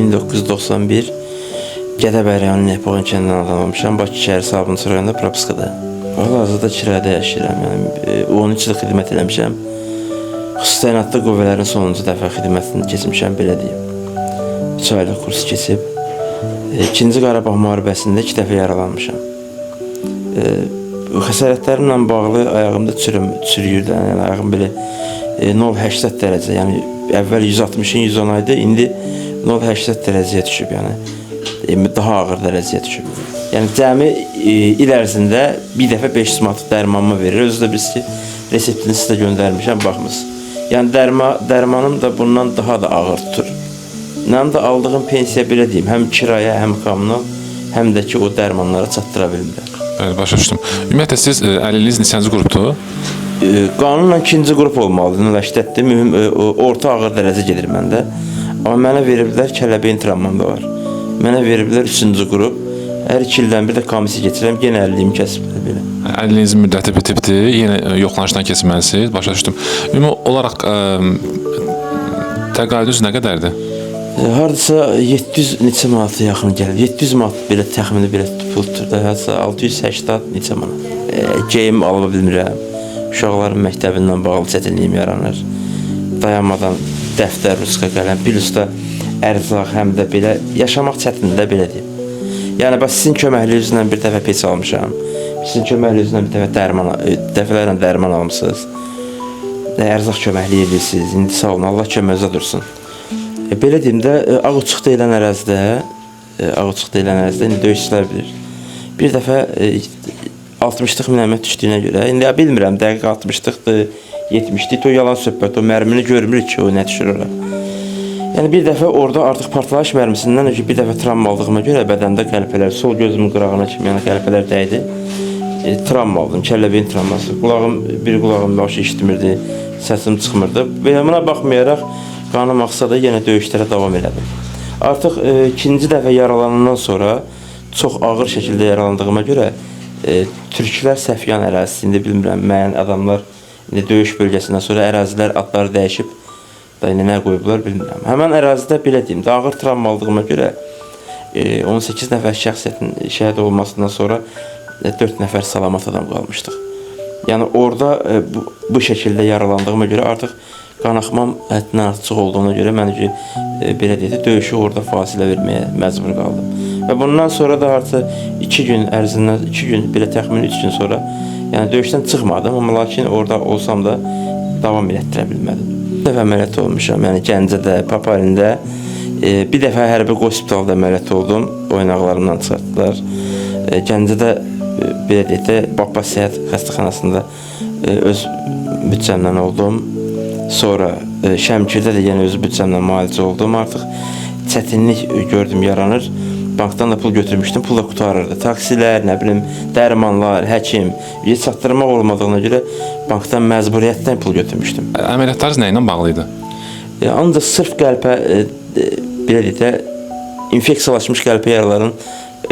1991 Gədəbəy rayonunun Nepağın kəndindən adam olmuşam. Bakı şəhər Sabunçu rayonunda propiskada. Hal-hazırda kirayədə yaşayıram. Yəni 13 il xidmət eləmişəm. Xüsusi təyinatlı qüvvələrin sonuncu dəfə xidmətini keçmişəm, belə deyim. 3 aylıq kurs keçib. 2-ci Qarabağ müharibəsində 2 dəfə yaralanmışam. Xəsarətlərimlə bağlı ayağımda çürüyürdü. Yəni ayağım belə 0,80 dərəcə, yəni əvvəl 160-ın 110 idi, indi 0,80 dərəcəyə düşüb, yəni daha ağır dərəcəyə düşüb. Yəni cəmi il ərzində bir dəfə 500 manat dərmanımı verir. Özü də biz ki, reseptini sizə göndərmişəm, baxmısınız. Yəni dərmanım da bundan daha da ağır tutur. Mənim də aldığım pensiya, belə deyim, həm kirayə, həm kommunal, həm də ki, o dərmanlara çatdıra bilmirəm. Bəli, başa düşdüm. Ümumiyyətlə siz əlilliğiniz neçənci qrupdur? Qanunla 2-ci qrup olmalıdır, nüləşdətdir. Mühüm, orta ağır dərəcə gedir məndə. Amma mənə veriblər, kələbeyin travmam da var. Mənə veriblər 3-cü qrup. Hər 2 ildən bir də komissiya keçirəm, yenə əlilliyimi kəsiblər belə. Əlilliyinizin müddəti bitibdir, yenə yoxlanışdan keçməlisiniz, başa düşdüm. Ümumi olaraq təqaüdünüz nə qədərdir? Hardasa 700 neçə manata yaxın gəlir. 700 manat belə təxmini belə pul tutur da, hardasa 680 neçə manat. Geyim ala bilmirəm. Uşaqların məktəbindən bağlı çətinliyim yaranır. Dayanmadan dəftər, ruska qələm, plus da ərzaq, həm də belə yaşamaq çətindir də, belə deyim. Yəni bax sizin köməkliyinizlə bir dəfə peç almışam. Sizin köməkliyinizlə bir dəfə dəfələrlə dərman almısınız. Ərzaq köməkliyi edirsiniz. İndi sağ olun, Allah köməyinizə dursun. Belə deyim də, Ağuçuq deyilən ərazidə indi döyüşçülər bilir. Bir dəfə 60-lıq minəmət düşdüyünə görə, indi bilmirəm, dəqiq 60-lıqdır, 70-lik, o yalan söhbət, o mərmini görmürük ki, o nə düşür ora. Yəni bir dəfə orada artıq partlayış mərmisindən öncə bir dəfə travma aldığıma görə bədəndə qəlpələr, sol gözümün qırağına kimi yəni qəlpələr dəydi. Travma aldım, kəlləbeyin travması. Bir qulağım başı işitmirdi, səsim çıxmırdı. Və buna baxmayaraq qanım axsa da yenə döyüşlərə davam elədim. Artıq 2-ci dəfə yaralanandan sonra çox ağır şəkildə yaralandığıma görə türklər Səfyan ərazisi, indi bilmirəm, müəyyən adamlar indi döyüş bölgəsindən sonra ərazilər adları dəyişib da indi nə qoyublar bilmirəm. Həmən ərazidə belə deyim, ağır travma aldığıma görə 18 nəfər şəxsiyyətin şəhid olmasından sonra 4 nəfər salamat adam qalmışdıq. Yəni orada bu şəkildə yaralandığıma görə artıq qanaxmam həddindən artıq olduğuna görə mən belə deyək, döyüşü orada fasilə verməyə məcbur qaldım. Və bundan sonra da artıq 2 gün ərzindən, 2 gün, belə təxmini 3 gün sonra yəni döyüşdən çıxmadım, amma lakin orada olsam da davam elətdirə bilmədim. Bir dəfə əməliyyat olmuşam, yəni Gəncədə, Paparində, bir dəfə hərbi hospitalda əməliyyat oldum, oynaqlarımdan çıxartdılar. Gəncədə, belə deyək də, Abbas Səhət xəstəxanasında öz büdcəmdən oldum. Sonra Şəmkirdə də yenə öz büdcəmlə müalicə oldum. Artıq çətinlik gördüm, yaranır. Bankdan da pul götürmüşdüm, pul da qutarırdı. Taksilər, nə bilim, dərmanlar, həkim, çatdırmaq olmadığına görə bankdan məcburiyyətdən pul götürmüşdüm. Əməliyyatlarınız nə ilə bağlı idi? Ancaq sırf qəlpə, belə deyək də, infeksiyalaşmış qəlpə yaraların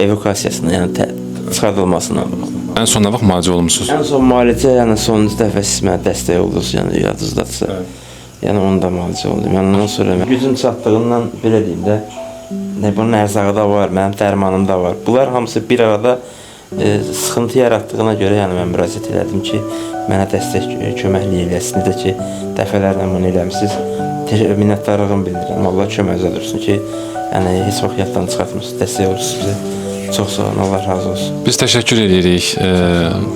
evakuasiyasına, yəni çıxardılmasına. Ən son nə vaxt müalicə olmuşsunuz? Ən son müalicə, yəni sonuncu dəfə siz mənə dəstək oldunuz, yəni yadınızdadırsa. Yəni onda müalicə oldum. Yəni ondan sonra gücüm çatdığından, belə deyim də, bunun ərzağı da var, mənim dərmanım da var. Bunlar hamısı bir arada sıxıntı yaratdığına görə yəni mən müraciət elədim ki, mənə dəstək köməkliyi eləsin. Necə ki, dəfələrlə bunu eləmişsiniz. Minnətdarlığımı bildirirəm. Allah köməyinizə dursun ki, yəni heç vaxt yaddan çıxartmırsınız, dəstək olursunuz bizə. Çox sağ olun, Allah razı olsun. Biz təşəkkür edirik,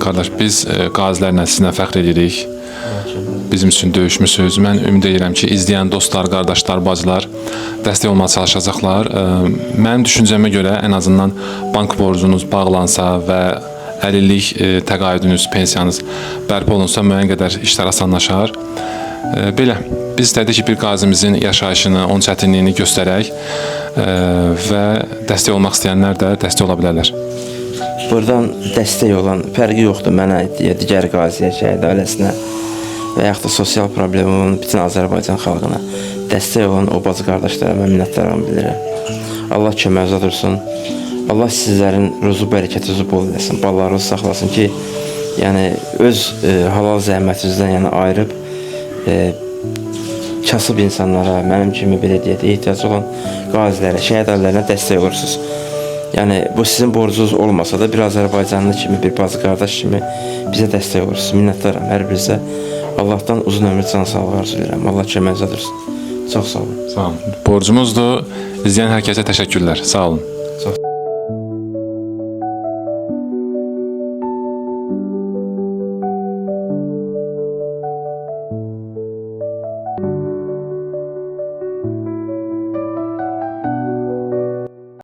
qardaş. Biz qazilərlə sizinlə fəxr edirik. Bizim üçün döyüşmüsünüz. Mən ümid edirəm ki, izləyən dostlar, qardaşlar, bacılar dəstək olmağa çalışacaqlar. Mənim düşüncəmə görə ən azından bank borcunuz bağlansa və əlillik təqaüdünüz, pensiyanız bərpa olunsa müəyyən qədər işlər asanlaşar. Belə, biz istədik ki, bir qazimizin yaşayışını, onun çətinliyini göstərək və dəstək olmaq istəyənlər də dəstək ola bilərlər. Buradan dəstək olan fərqi yoxdur mənə, digər qaziyə, şəhid ailəsinə və yaxud da sosial problemi olan bütün Azərbaycan xalqına dəstək olan o bacı qardaşlarıma minnətdarlığımı bildirirəm. Allah köməyinizə dursun. Allah sizlərin ruzu bərəkətinizi bol eləsin, ballarınızı saxlasın ki, yəni öz halal zəhmətinizdən yəni ayırıb kasıb insanlara, mənim kimi belə deyək, ehtiyacı olan qazilərə, şəhid ailələrine dəstək olursunuz. Yəni bu sizin borcunuz olmasa da bir Azərbaycanlı kimi, bir bacı qardaş kimi bizə dəstək olursunuz. Minnətdaram hər birinizə. Allahdan uzun ömür, can sağlığı arzulayıram. Allah köməyinizə dursun. Çox sağ olun. Sağ olun. Borcumuzdur. İzləyən hər kəsə təşəkkürlər. Sağ olun.